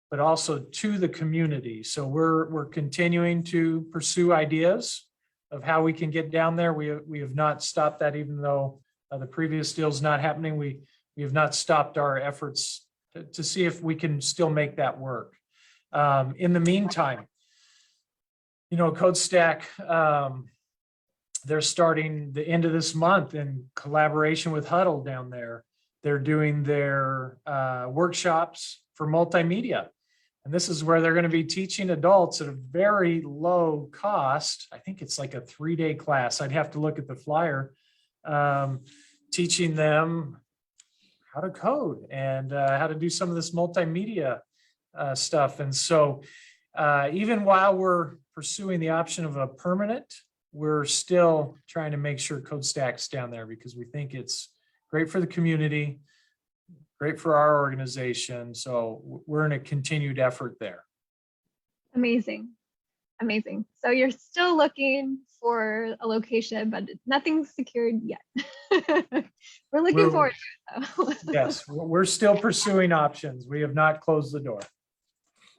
but also to the community. So we're continuing to pursue ideas of how we can get down there. We have not stopped that, even though the previous deal's not happening. We have not stopped our efforts to see if we can still make that work. In the meantime, CodeStack, they're starting the end of this month in collaboration with Huddle down there. They're doing their workshops for multimedia. And this is where they're going to be teaching adults at a very low cost. I think it's like a 3-day class. I'd have to look at the flyer, teaching them how to code and how to do some of this multimedia stuff. And so even while we're pursuing the option of a permanent, we're still trying to make sure CodeStack's down there because we think it's great for the community, great for our organization. So we're in a continued effort there. Amazing. Amazing. So you're still looking for a location, but nothing's secured yet. We're looking forward to it, though. Yes, we're still pursuing options. We have not closed the door.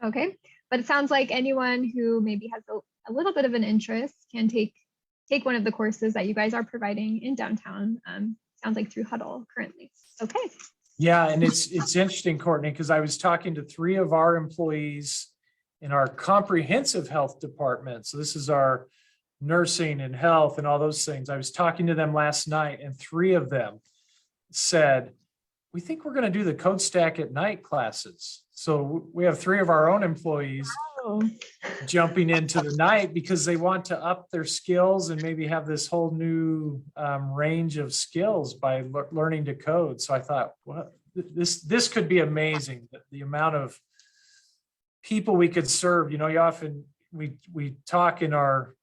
Okay, but it sounds like anyone who maybe has a little bit of an interest can take one of the courses that you guys are providing in downtown. Sounds like through Huddle currently. Okay. Yeah, and it's interesting, Courtney, because I was talking to 3 of our employees in our comprehensive health department. So this is our nursing and health and all those things. I was talking to them last night, and 3 of them said, we think we're going to do the CodeStack at night classes. So we have 3 of our own employees jumping into the night because they want to up their skills and maybe have this whole new range of skills by learning to code. So I thought, well, this could be amazing. The amount of people we could serve. You often we talk in our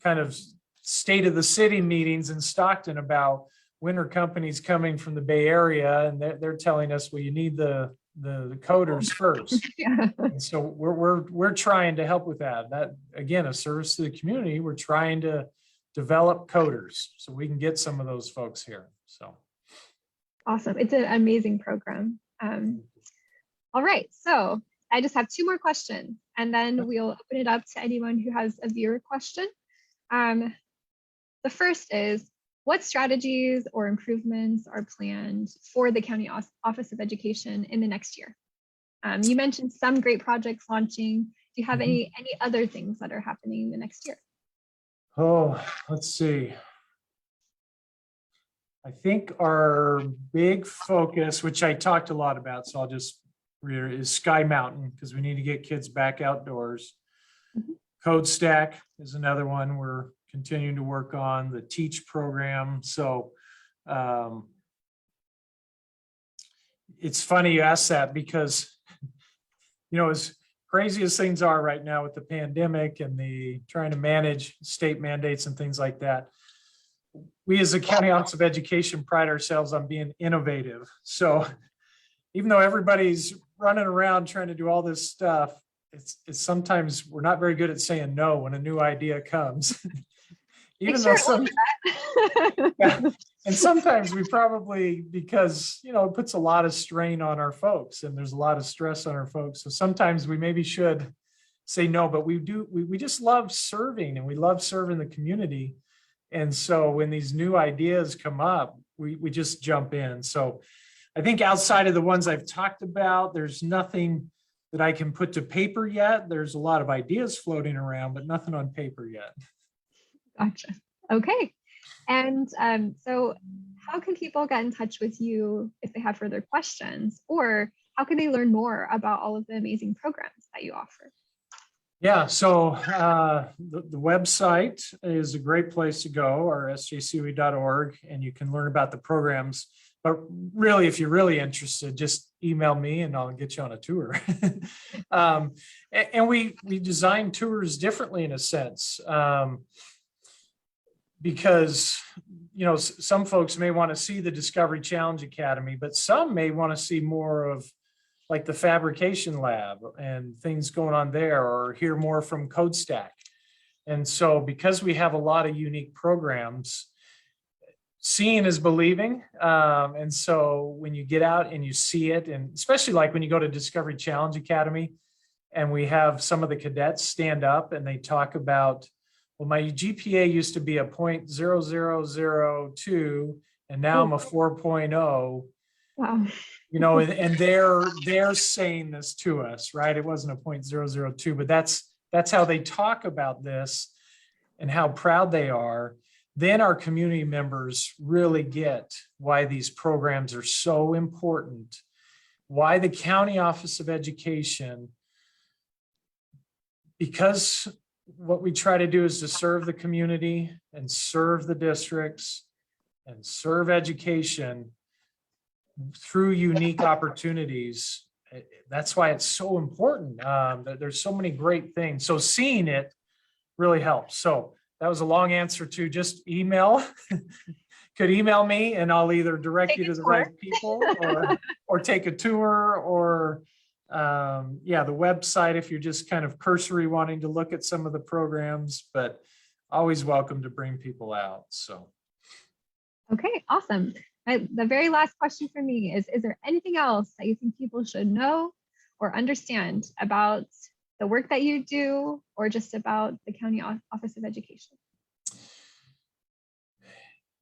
kind of state of the city meetings in Stockton about winter companies coming from the Bay Area, and they're telling us, well, you need the coders first. Yeah. And so we're trying to help with that. That, again, a service to the community. We're trying to develop coders so we can get some of those folks here. So. Awesome. It's an amazing program. All right. So I just have two more questions, and then we'll open it up to anyone who has a viewer question. The first is, what strategies or improvements are planned for the County Office of Education in the next year? You mentioned some great projects launching. Do you have any other things that are happening in the next year? Oh, let's see. I think our big focus, which I talked a lot about, so I'll just read it, is Sky Mountain, because we need to get kids back outdoors. CodeStack is another one we're continuing to work on, the Teach program. So it's funny you ask that, because, you know, as crazy as things are right now with the pandemic and the trying to manage state mandates and things like that, we as the County Office of Education pride ourselves on being innovative. So even though everybody's running around trying to do all this stuff, it's sometimes we're not very good at saying no when a new idea comes. Even though yeah, and sometimes we probably, because, you know, it puts a lot of strain on our folks and there's a lot of stress on our folks. So sometimes we maybe should say no, but we just love serving, and we love serving the community. And so when these new ideas come up, we just jump in. So I think outside of the ones I've talked about, there's nothing that I can put to paper yet. There's a lot of ideas floating around, but nothing on paper yet. Gotcha. Okay. And so how can people get in touch with you if they have further questions, or how can they learn more about all of the amazing programs that you offer? Yeah, so the website is a great place to go, or sjcoe.org, and you can learn about the programs. But really, if you're really interested, just email me and I'll get you on a tour. And we design tours differently in a sense, because, you know, some folks may want to see the Discovery Challenge Academy, but some may want to see more of like the fabrication lab and things going on there, or hear more from CodeStack. And so because we have a lot of unique programs, seeing is believing. And so when you get out and you see it, and especially like when you go to Discovery Challenge Academy and we have some of the cadets stand up and they talk about, well, my GPA used to be a 0.0002 and now I'm a 4.0. Wow. You know, and they're saying this to us, right? It wasn't a 0.002, but that's how they talk about this and how proud they are. Then our community members really get why these programs are so important, why the County Office of Education, because what we try to do is to serve the community and serve the districts and serve education through unique opportunities. That's why it's so important. That there's so many great things. So seeing it really helps. So that was a long answer to just email. Could email me and I'll either direct you to the right people, or take a tour, or yeah, the website if you're just kind of cursory wanting to look at some of the programs, but always welcome to bring people out. So. Okay, awesome. The very last question for me is there anything else that you think people should know or understand about the work that you do, or just about the County Office of Education?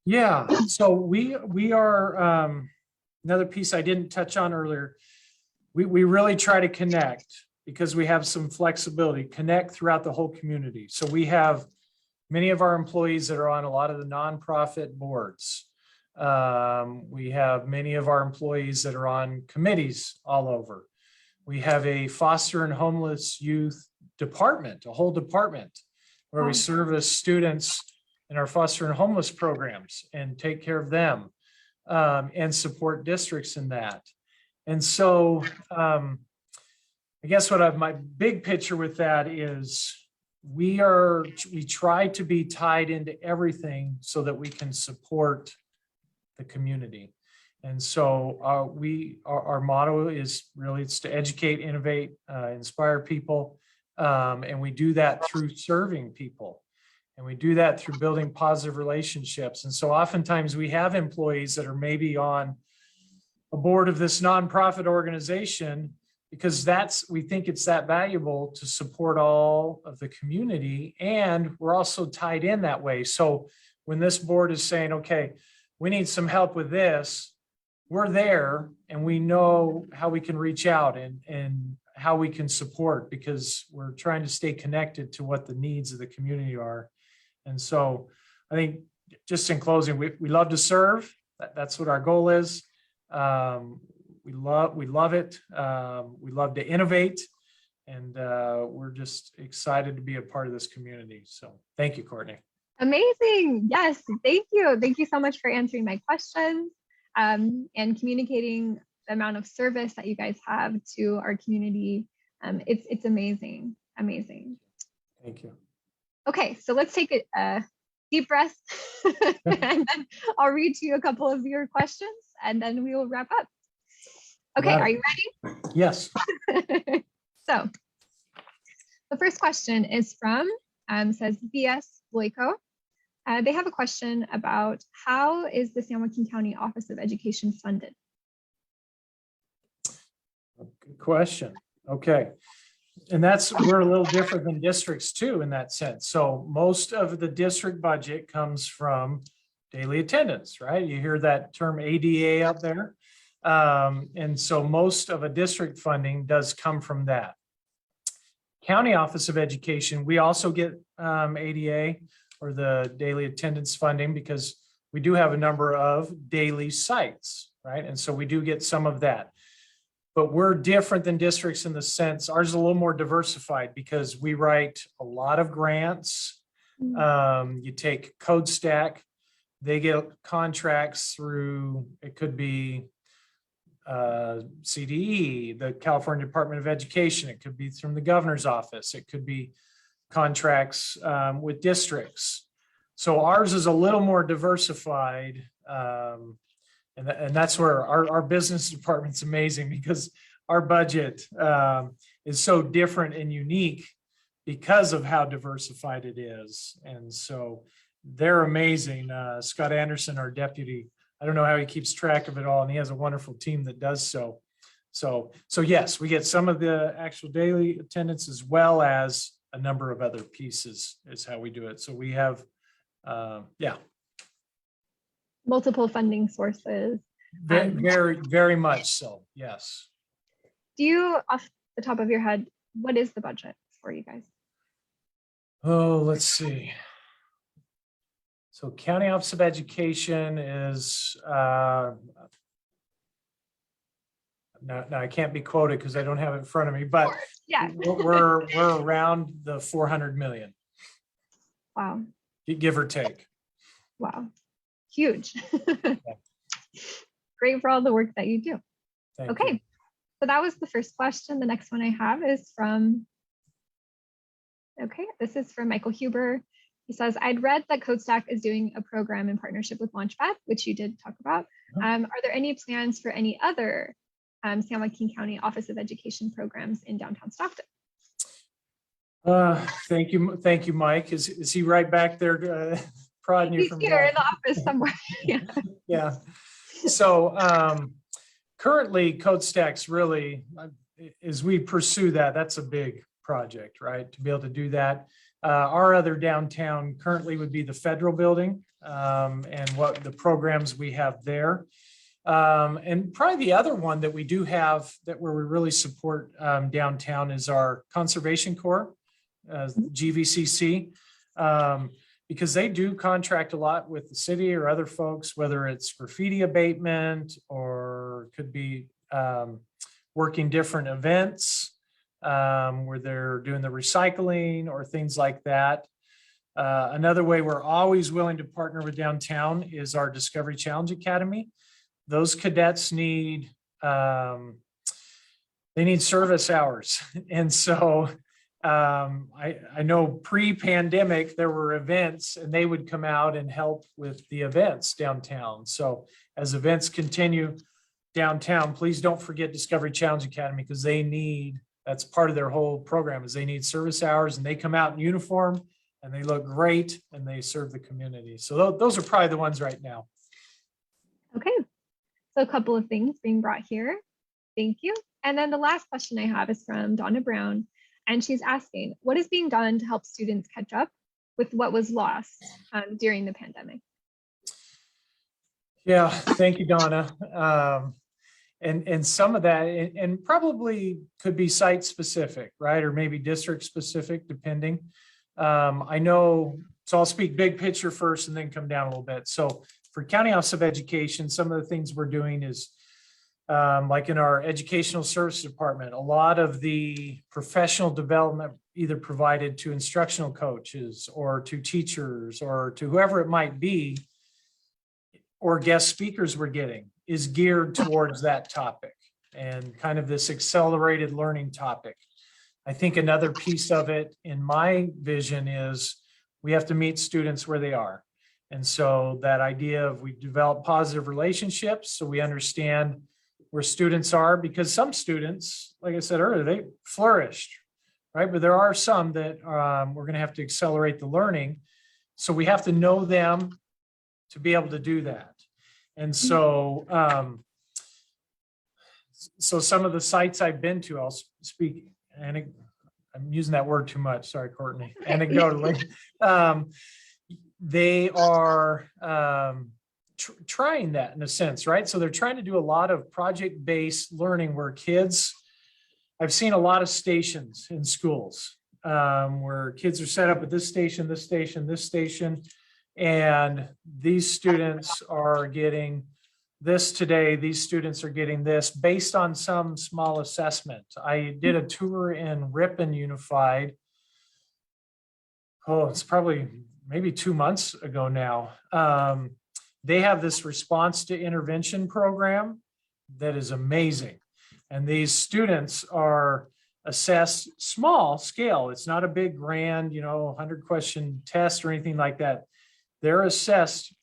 Yeah, so we are, another piece I didn't touch on earlier, we really try to connect, because we have some flexibility, connect throughout the whole community. So we have many of our employees that are on a lot of the nonprofit boards. We have many of our employees that are on committees all over. We have a foster and homeless youth department, a whole department where we service students in our foster and homeless programs and take care of them, and support districts in that. And so I guess my big picture with that is we try to be tied into everything so that we can support the community. And so our motto is really, it's to educate, innovate, inspire people. And we do that through serving people. And we do that through building positive relationships. And so oftentimes we have employees that are maybe on a board of this nonprofit organization because we think it's that valuable to support all of the community. And we're also tied in that way. So when this board is saying, okay, we need some help with this, we're there and we know how we can reach out and how we can support, because we're trying to stay connected to what the needs of the community are. And so I think just in closing, we love to serve. That's what our goal is. We love it. We love to innovate, and we're just excited to be a part of this community. So thank you, Courtney. Amazing. Yes, thank you. Thank you so much for answering my questions and communicating the amount of service that you guys have to our community. It's amazing. Amazing. Thank you. Okay, so let's take a deep breath and then I'll read to you a couple of your questions and then we will wrap up. Okay, are you ready? Yes. So the first question is from, says VS Loico. They have a question about how is the San Joaquin County Office of Education funded? Good question. Okay. And we're a little different than districts too, in that sense. So most of the district budget comes from daily attendance, right? You hear that term ADA out there. And so most of a district funding does come from that. County Office of Education, we also get ADA or the daily attendance funding because we do have a number of daily sites, right? And so we do get some of that. But we're different than districts in the sense, ours is a little more diversified because we write a lot of grants. You take CodeStack, they get contracts through, it could be CDE, the California Department of Education, it could be from the governor's office, it could be contracts with districts. So ours is a little more diversified. And that's where our business department's amazing because our budget is so different and unique because of how diversified it is. And so they're amazing. Scott Anderson, our deputy, I don't know how he keeps track of it all, and he has a wonderful team that does so. So yes, we get some of the actual daily attendance as well as a number of other pieces is how we do it. So we have, yeah. Multiple funding sources. Very, very much so, yes. Do you, off the top of your head, what is the budget for you guys? Oh, let's see. So County Office of Education is, now I can't be quoted because I don't have it in front of me, but yeah, we're around the 400 million. Wow. Give or take. Wow. Huge. Great for all the work that you do. Thank you. So that was the first question. The next one I have is from, this is from Michael Huber. He says, I'd read that CodeStack is doing a program in partnership with Launchpad, which you did talk about. Are there any plans for any other San Joaquin County Office of Education programs in downtown Stockton? Thank you, Mike. Is he right back there prodding you from here in the office somewhere? Yeah. Yeah. So currently CodeStack's really, as we pursue that, that's a big project, right? To be able to do that. Our other downtown currently would be the federal building and what the programs we have there. And probably the other one that we do have that where we really support downtown is our Conservation Corps, GVCC, because they do contract a lot with the city or other folks, whether it's graffiti abatement or could be working different events where they're doing the recycling or things like that. Another way we're always willing to partner with downtown is our Discovery Challenge Academy. Those cadets need, they need service hours. And so I know pre-pandemic, there were events and they would come out and help with the events downtown. So as events continue downtown, please don't forget Discovery Challenge Academy because they need, that's part of their whole program is they need service hours and they come out in uniform and they look great and they serve the community. So those are probably the ones right now. Okay, so a couple of things being brought here. Thank you. And then the last question I have is from Donna Brown, and she's asking, what is being done to help students catch up with what was lost during the pandemic? Yeah, thank you, Donna. And some of that, and probably could be site specific, right? Or maybe district specific, depending. I know, so I'll speak big picture first and then come down a little bit. So for County Office of Education, some of the things we're doing is like in our educational services department, a lot of the professional development either provided to instructional coaches or to teachers or to whoever it might be, or guest speakers we're getting, is geared towards that topic and kind of this accelerated learning topic. I think another piece of it in my vision is we have to meet students where they are. And so that idea of we develop positive relationships so we understand where students are, because some students, like I said earlier, they flourished, right? But there are some that we're going to have to accelerate the learning. So we have to know them to be able to do that. And so, so some of the sites I've been to, I'll speak, and I'm using that word too much. Sorry, Courtney. Anecdotally, they are trying that in a sense, right? So they're trying to do a lot of project-based learning where kids, I've seen a lot of stations in schools where kids are set up at this station, this station, this station. And these students are getting this today. These students are getting this based on some small assessment. I did a tour in Ripon Unified. Oh, it's probably maybe 2 months ago now. They have this response to intervention program that is amazing. And these students are assessed small scale. It's not a big grand, 100 question test or anything like that. They're assessed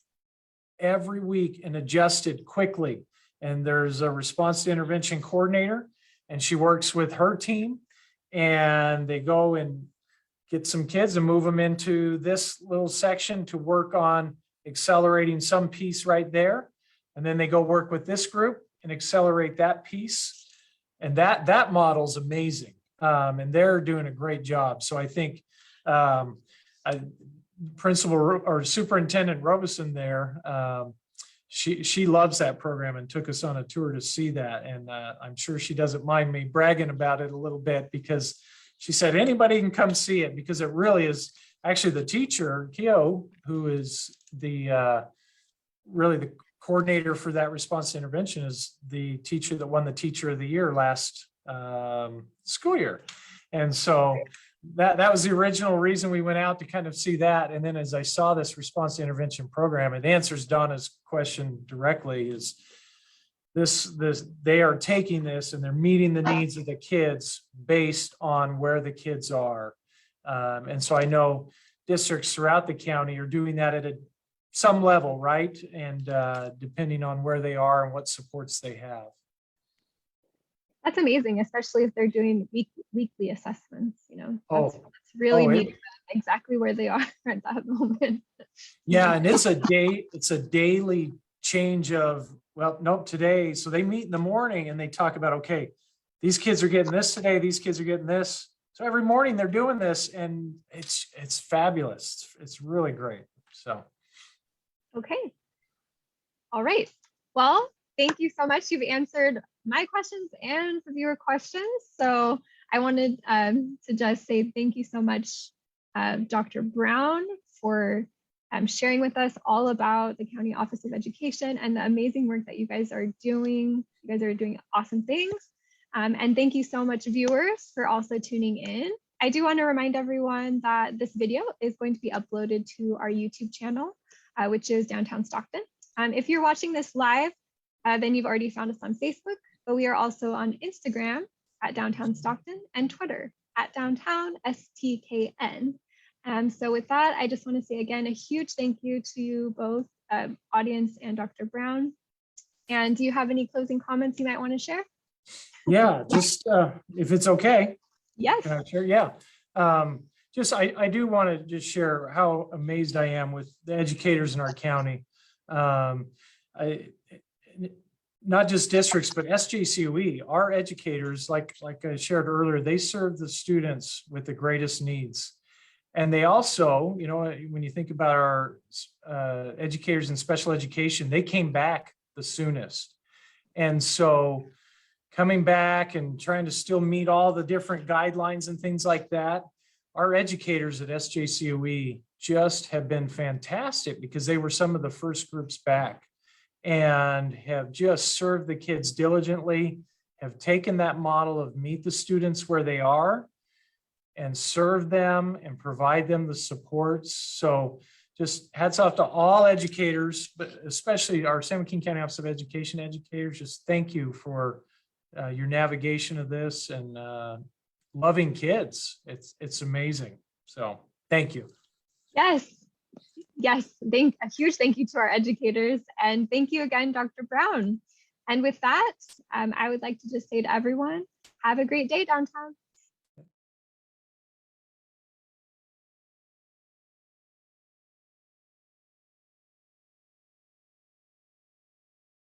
every week and adjusted quickly. And there's a response to intervention coordinator, and she works with her team, and they go and get some kids and move them into this little section to work on accelerating some piece right there. And then they go work with this group and accelerate that piece. And that model's amazing. And they're doing a great job. So I think Principal or Superintendent Robeson there, she loves that program and took us on a tour to see that. And I'm sure she doesn't mind me bragging about it a little bit, because she said anybody can come see it, because it really is. Actually, the teacher, Keo, who is the really the coordinator for that response to intervention, is the teacher that won the Teacher of the Year last school year. And so that was the original reason we went out, to kind of see that. And then as I saw this response to intervention program, it answers Donna's question directly, is this they are taking this and they're meeting the needs of the kids based on where the kids are. And so I know districts throughout the county are doing that at some level, right? And depending on where they are and what supports they have. That's amazing, especially if they're doing weekly assessments, that's really meeting them exactly where they are at that moment. Yeah, and it's a daily change of, well, nope, today. So they meet in the morning and they talk about, okay, these kids are getting this today, these kids are getting this. So every morning they're doing this, and it's fabulous. It's really great. So. Okay. All right. Well, thank you so much. You've answered my questions and the viewer questions. So I wanted to just say thank you so much, Dr. Brown, for sharing with us all about the County Office of Education and the amazing work that you guys are doing. You guys are doing awesome things. And thank you so much, viewers, for also tuning in. I do want to remind everyone that this video is going to be uploaded to our YouTube channel, which is Downtown Stockton. If you're watching this live, then you've already found us on Facebook, but we are also on Instagram at Downtown Stockton and Twitter at Downtown STKN. So with that, I just want to say again, a huge thank you to you both, audience and Dr. Brown. And do you have any closing comments you might want to share? Yeah, just if it's okay. Yes. Sure. Yeah. I do want to just share how amazed I am with the educators in our county. Not just districts, but SJCOE, our educators, like I shared earlier, they serve the students with the greatest needs. And they also, you know, when you think about our educators in special education, they came back the soonest. And so coming back and trying to still meet all the different guidelines and things like that, our educators at SJCOE just have been fantastic because they were some of the first groups back and have just served the kids diligently, have taken that model of meet the students where they are and serve them and provide them the supports. So just hats off to all educators, but especially our San Joaquin County Office of Education educators. Just thank you for your navigation of this and loving kids. It's amazing. So thank you. Yes. Yes, a huge thank you to our educators, and thank you again, Dr. Brown. And with that, I would like to just say to everyone, have a great day downtown.